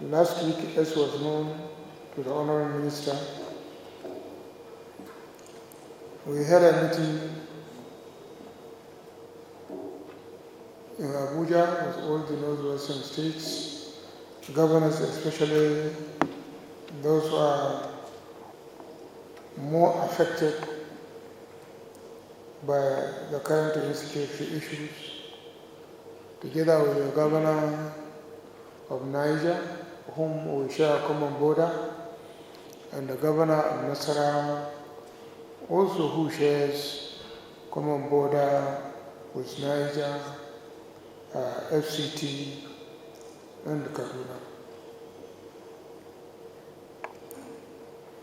Last week, as was known to the Honorable Minister, we had a meeting in Abuja with all the northwestern states, governors, especially those who are more affected by the current insecurity issues, together with the governor of Niger, whom we share a common border, and the governor of Masari, also who shares common border with Niger, FCT, and Katsina.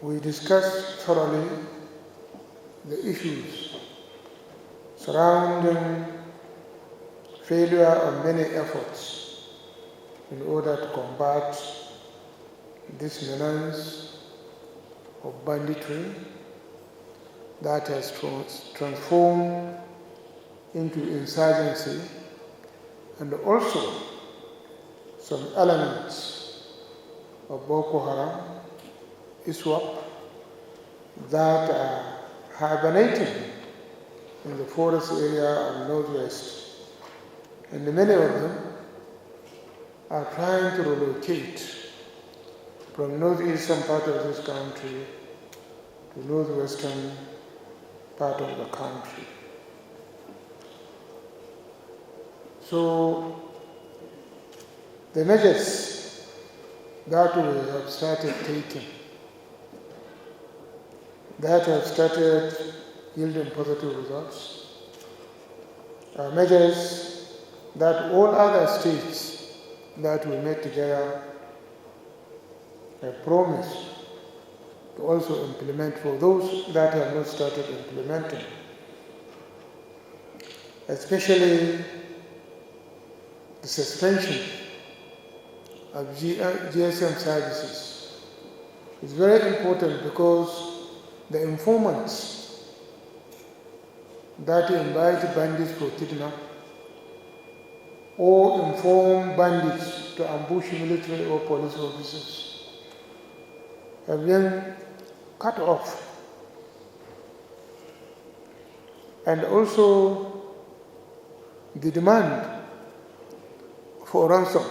We discussed thoroughly the issues surrounding failure of many efforts in order to combat this menace of banditry that has transformed into insurgency, and also some elements of Boko Haram, ISWAP, that are hibernating in the forest area of Northwest. And many of them are trying to relocate from northeastern part of this country to northwestern part of the country. So the measures that we have started taking, that have started yielding positive results, are measures that all other states that we met together have promised to also implement for those that have not started implementing, especially the suspension of GSM services is very important, because the informants that invite bandits for kidnap or inform bandits to ambush military or police officers have been cut off. And also the demand for ransom,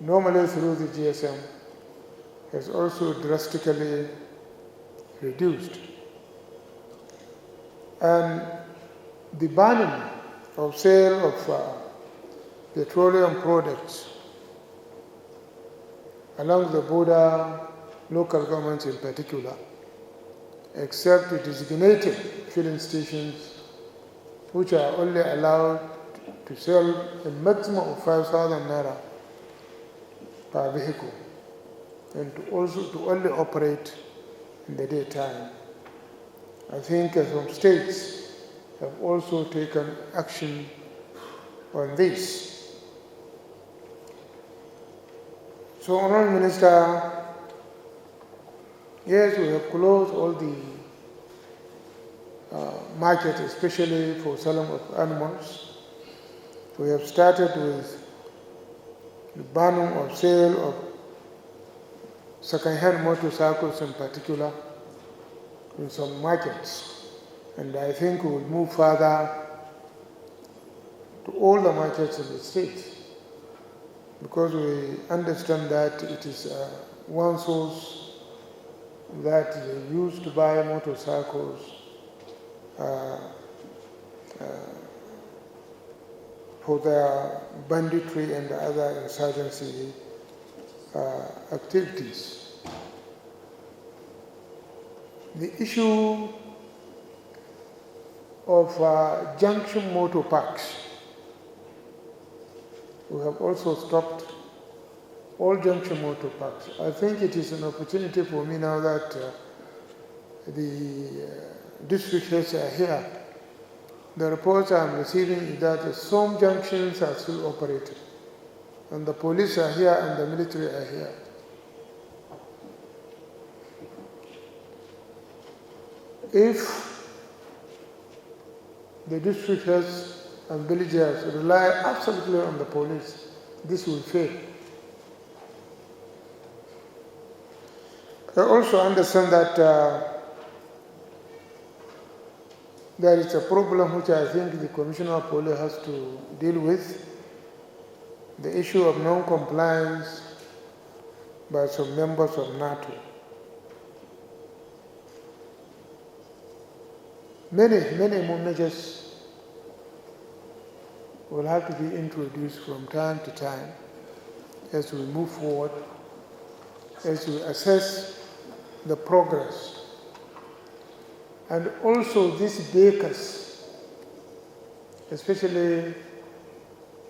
normally through the GSM, has also drastically reduced. And the banning of sale of petroleum products along the border, local governments in particular, except designated filling stations, which are only allowed to sell a maximum of 5,000 naira per vehicle, and to only operate in the daytime. I think some states have also taken action on this. So, Honourable Minister, yes, we have closed all the markets, especially for selling of animals. We have started with the banning of sale of second-hand motorcycles in particular in some markets. And I think we will move further to all the markets in the state, because we understand that it is one source that they use to buy motorcycles for their banditry and other insurgency activities. The issue of junction motor parks, we have also stopped all junction motor parks. I think it is an opportunity for me now that the district heads are here. The reports I'm receiving is that some junctions are still operating, and the police are here and the military are here. If the district heads and villagers rely absolutely on the police, this will fail. I also understand that there is a problem which I think the Commissioner of Police has to deal with, the issue of non-compliance by some members of NATO. Many more measures will have to be introduced from time to time as we move forward, as we assess the progress. And also these bakers, especially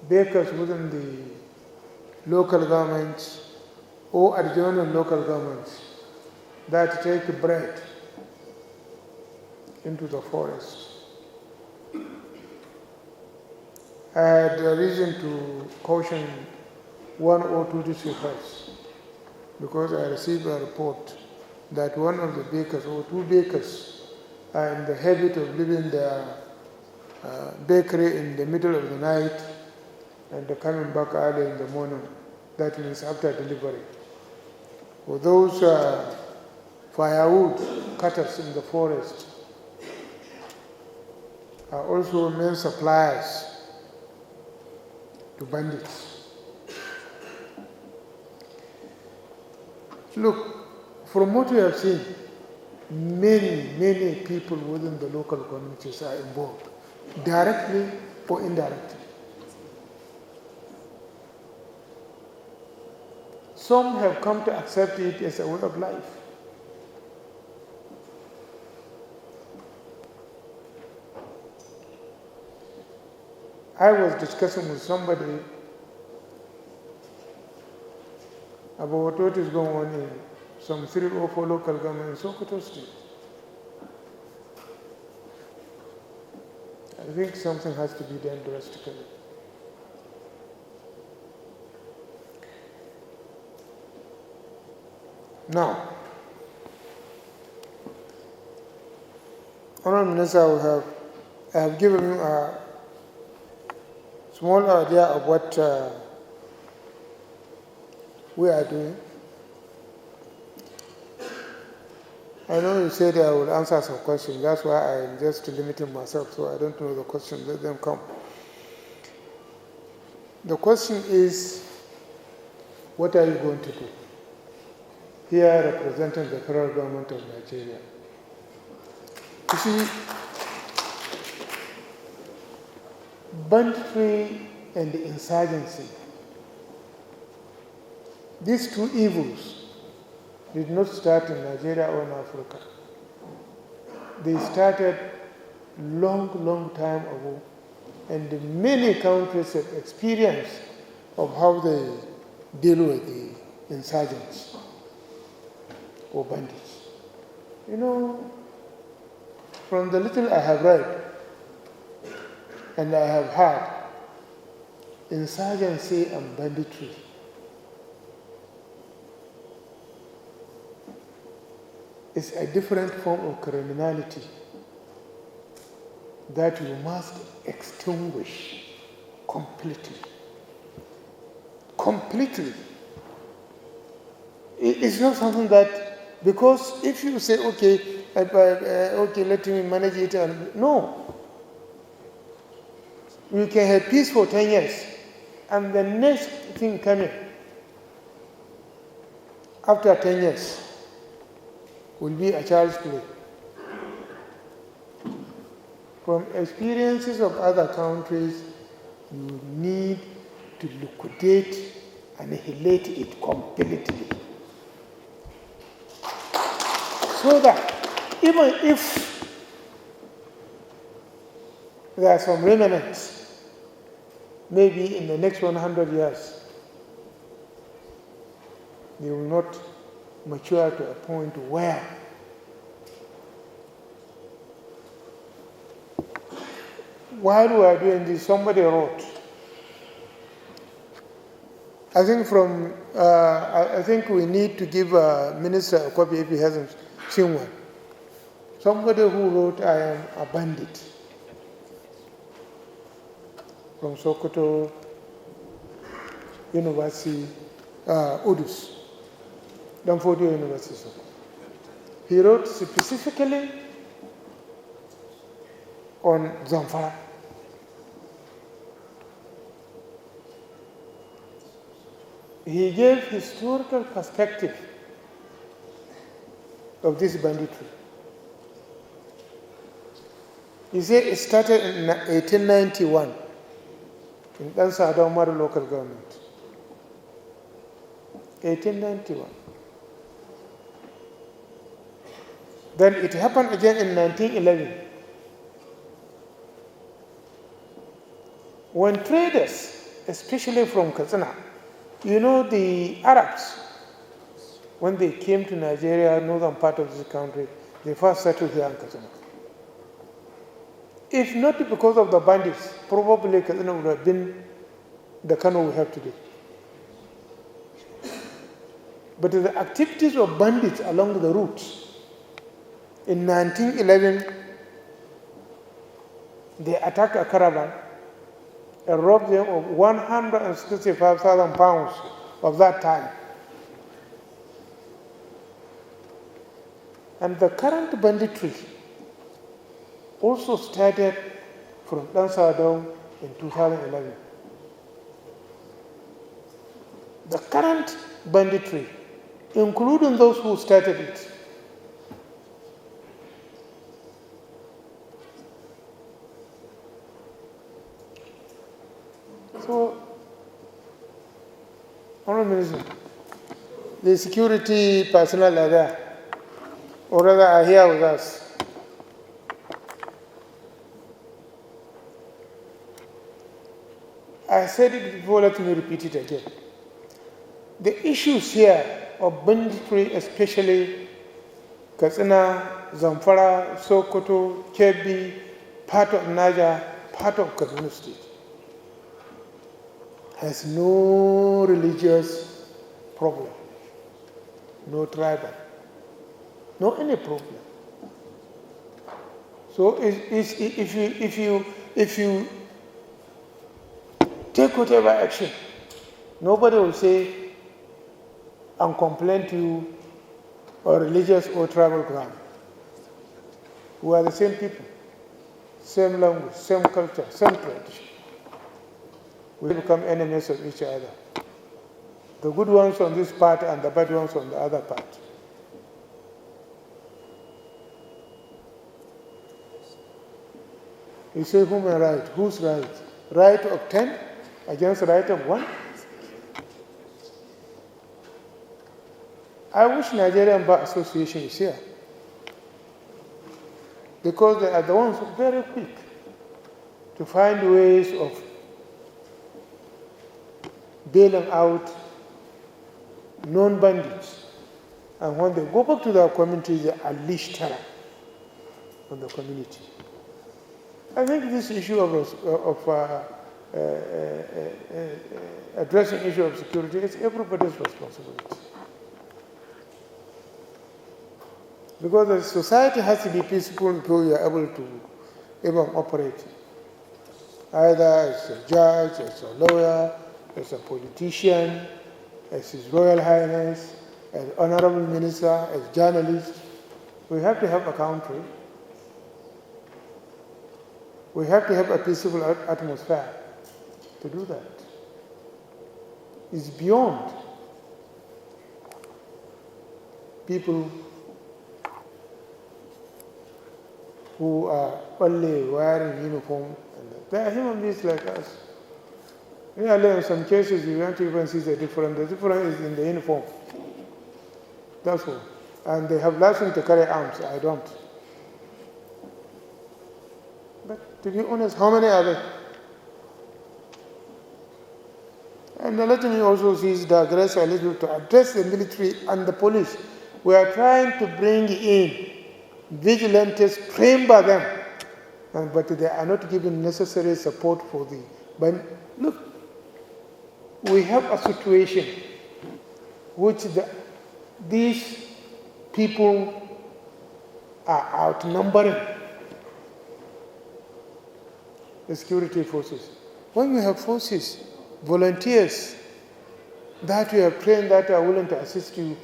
bakers within the local governments or adjoining local governments that take bread into the forest. I had a reason to caution one or two districts because I received a report that one of the bakers or two bakers are in the habit of leaving their bakery in the middle of the night and they're coming back early in the morning. That means after delivery. For those firewood cutters in the forest are also main suppliers to bandits. Look, from what we have seen, many people within the local communities are involved, directly or indirectly. Some have come to accept it as a way of life. I was discussing with somebody about what is going on in some 3 or 4 local governments in Sokoto State. I think something has to be done drastically. Now, Honorable Minister, I have given you a small idea of what we are doing. I know you said I will answer some questions. That's why I'm just limiting myself, so I don't know the questions. Let them come. The question is, what are you going to do? Here representing the federal government of Nigeria. You see, banditry and the insurgency, these two evils did not start in Nigeria or in Africa. They started long time ago, and many countries have experience of how they deal with the insurgents or bandits. You know, from the little I have read and I have heard, insurgency and banditry is a different form of criminality that you must extinguish completely. Completely. It's not something that, because if you say, okay, let me manage it, no. You can have peace for 10 years, and the next thing coming after 10 years will be a child's play. From experiences of other countries, you need to liquidate, annihilate it completely. So that even if there are some remnants, maybe in the next 100 years, they will not mature to a point where while we are doing this, somebody wrote, I think we need to give a minister a copy if he hasn't seen one. Somebody who wrote, I am a bandit, from Sokoto University, Udus, Danfodio University. He wrote specifically on Zamfara. He gave historical perspective of this banditry. He said it started in 1891 in Katsina local government. 1891. Then it happened again in 1911. When traders, especially from Katsina, you know the Arabs, when they came to Nigeria, northern part of this country, they first settled here in Katsina. If not because of the bandits, probably Katsina would have been the Kano we have today. But the activities of bandits along the routes, in 1911, they attacked a caravan and robbed them of 165,000 pounds of that time. And the current banditry also started from Katsina in 2011. The current banditry, including those who started it, so, Honorable Minister, the security personnel are there, or rather are here with us. I said it before, let me repeat it again. The issues here of banditry, especially Katsina, Zamfara, Sokoto, Kebbi, part of Niger, part of Kaduna State, has no religious problem, no tribal, no any problem. So if you take whatever action, nobody will say and complain to you or religious or tribal ground. We are the same people, same language, same culture, same tradition. We become enemies of each other. The good ones on this part and the bad ones on the other part. You say human right. Whose right? Right of 10 against right of 1? I wish Nigerian Bar Association is here, because they are the ones very quick to find ways of bailing out non-bandits. And when they go back to their community, they unleash terror on the community. I think this issue of addressing issue of security is everybody's responsibility. Because the society has to be peaceful before you are able to even operate. Either as a judge, as a lawyer, as a politician, as His Royal Highness, as Honorable Minister, as journalist. We have to have a country. We have to have a peaceful atmosphere to do that. It's beyond people who are only wearing uniform. They are human beings like us. In some cases, you don't even see the difference. The difference is in the uniform. That's all. And they have license to carry arms. I don't. But to be honest, how many are there? And let me also digress a little to address the military and the police. We are trying to bring in vigilantes trained by them, but they are not given necessary support for the. But look, we have a situation which these people are outnumbering the security forces. When you have forces, volunteers that you have trained that are willing to assist you,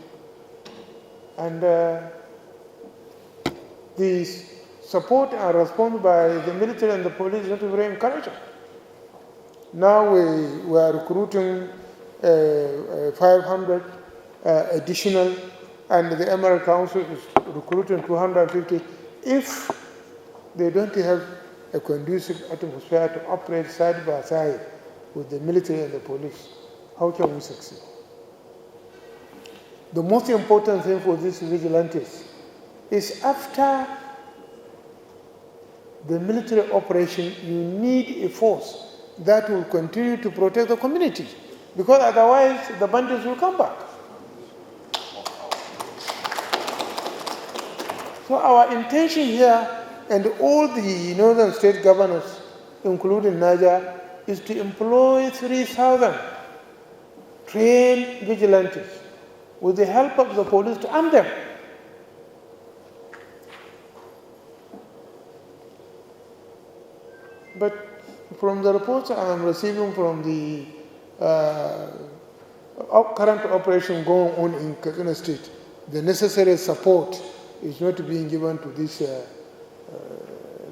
and the support and response by the military and the police is not very encouraging. Now we are recruiting 500 additional, and the Emirate Council is recruiting 250. If they don't have a conducive atmosphere to operate side by side with the military and the police, how can we succeed? The most important thing for these vigilantes is after the military operation, you need a force that will continue to protect the community, because otherwise the bandits will come back. So our intention here, and all the northern state governors, including Niger, is to employ 3,000 trained vigilantes with the help of the police to arm them. But from the reports I am receiving from the current operation going on in Katsina State, the necessary support is not being given to these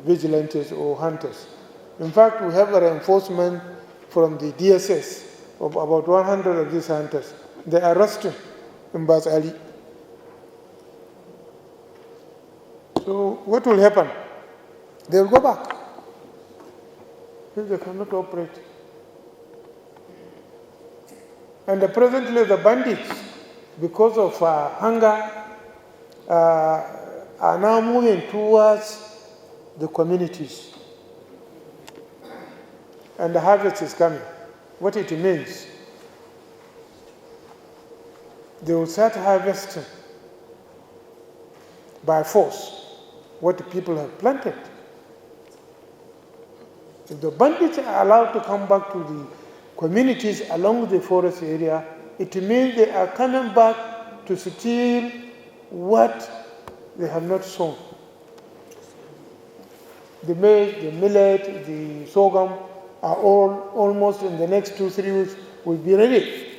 vigilantes or hunters. In fact, we have a reinforcement from the DSS of about 100 of these hunters. They are resting in Masari. So what will happen? They will go back if they cannot operate. And presently the bandits, because of hunger, are now moving towards the communities. And the harvest is coming. What it means, they will start harvesting by force what the people have planted. If the bandits are allowed to come back to the communities along the forest area, it means they are coming back to steal what they have not sown. The maize, the millet, the sorghum are all almost in the next 2-3 weeks will be ready.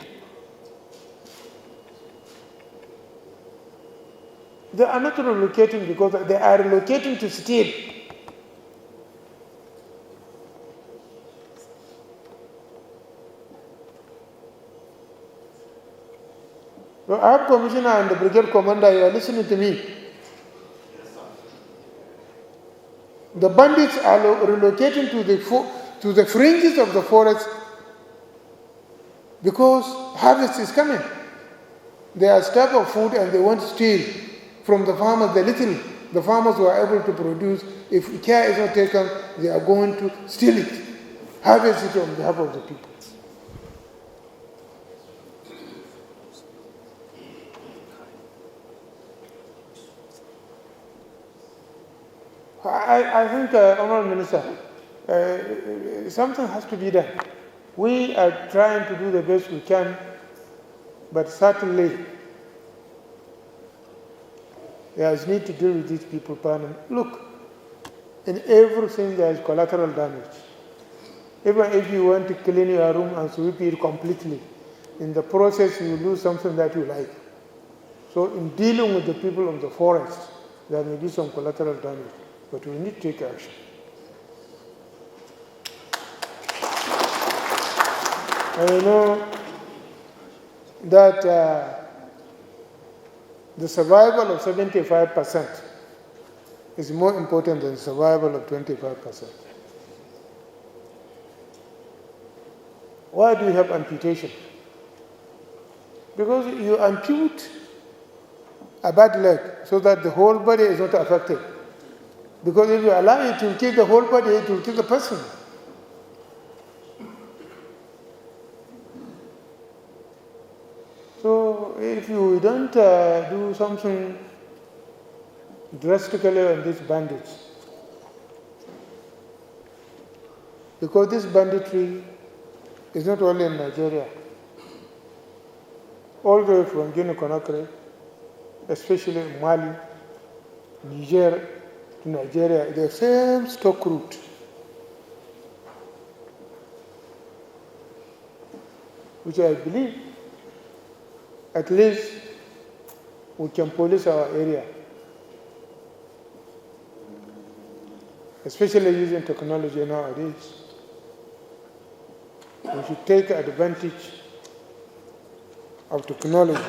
They are not relocating because they are relocating to steal. So I have Commissioner and the Brigade Commander, you are listening to me. The bandits are relocating to the fringes of the forest because harvest is coming. They are starved of food and they want to steal from the farmers the little the farmers were able to produce. If care is not taken, they are going to steal it, harvest it on behalf of the people. I think, Honourable Minister, something has to be done. We are trying to do the best we can, but certainly there is need to deal with these people permanently. Look, in everything there is collateral damage. Even if you want to clean your room and sweep it completely, in the process you lose something that you like. So in dealing with the people of the forest, there may be some collateral damage, but we need to take action. And you know that the survival of 75% is more important than the survival of 25%. Why do we have amputation? Because you ampute a bad leg so that the whole body is not affected. Because if you allow it to kill the whole body, it will kill the person. So if you don't do something drastically on these bandits, because this banditry is not only in Nigeria, all the way from Guinea-Conakry, especially in Mali, Niger to Nigeria, the same stock route. Which I believe at least we can police our area. especially using technology nowadays. We should take advantage of technology